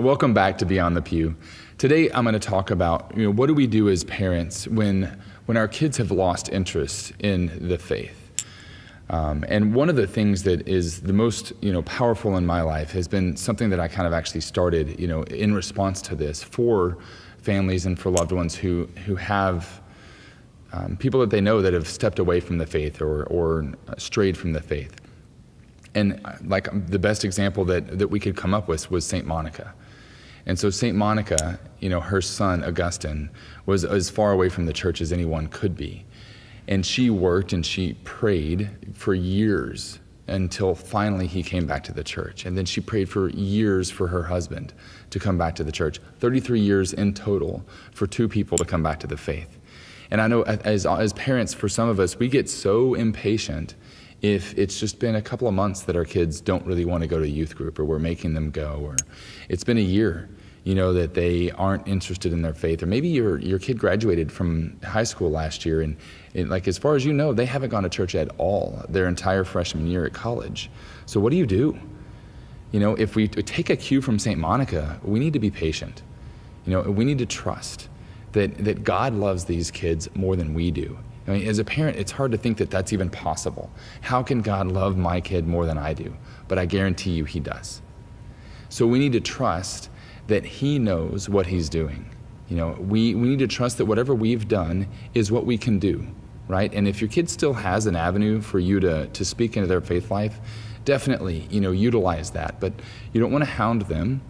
welcome back to Beyond the Pew. Today I'm going to talk about, what do we do as parents when our kids have lost interest in the faith? And one of the things that is the most, powerful in my life has been something that I kind of actually started, in response to this for families and for loved ones who have people that they know that have stepped away from the faith or strayed from the faith. And like the best example that we could come up with was St. Monica. And so St. Monica, her son, Augustine, was as far away from the church as anyone could be. And she worked and she prayed for years until finally he came back to the church. And then she prayed for years for her husband to come back to the church. 33 years in total for two people to come back to the faith. And I know as parents, for some of us, we get so impatient if it's just been a couple of months that our kids don't really want to go to youth group, or we're making them go, or it's been a year, that they aren't interested in their faith, or maybe your kid graduated from high school last year and like, as far as they haven't gone to church at all their entire freshman year at college. So what do you do? If we take a cue from St. Monica, we need to be patient. We need to trust that God loves these kids more than we do. As a parent, it's hard to think that that's even possible. How can God love my kid more than I do? But I guarantee you he does. So we need to trust that he knows what he's doing. We need to trust that whatever we've done is what we can do, right? And if your kid still has an avenue for you to speak into their faith life, definitely, utilize that. But you don't want to hound them,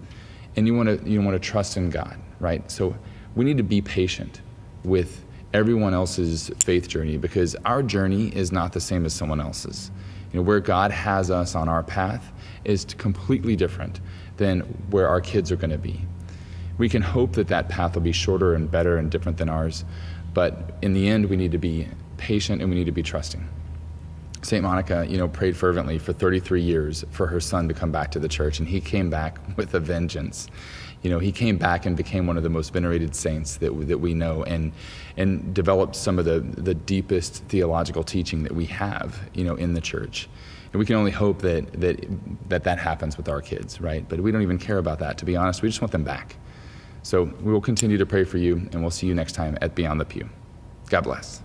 and you want to trust in God, right? So we need to be patient with everyone else's faith journey, because our journey is not the same as someone else's. Where God has us on our path is completely different than where our kids are going to be. We can hope that path will be shorter and better and different than ours, but in the end, we need to be patient and we need to be trusting. St. Monica, prayed fervently for 33 years for her son to come back to the church, and he came back with a vengeance. He came back and became one of the most venerated saints that we know, and developed some of the deepest theological teaching that we have, in the church. And we can only hope that happens with our kids, right? But we don't even care about that, to be honest. We just want them back. So we will continue to pray for you, and we'll see you next time at Beyond the Pew. God bless.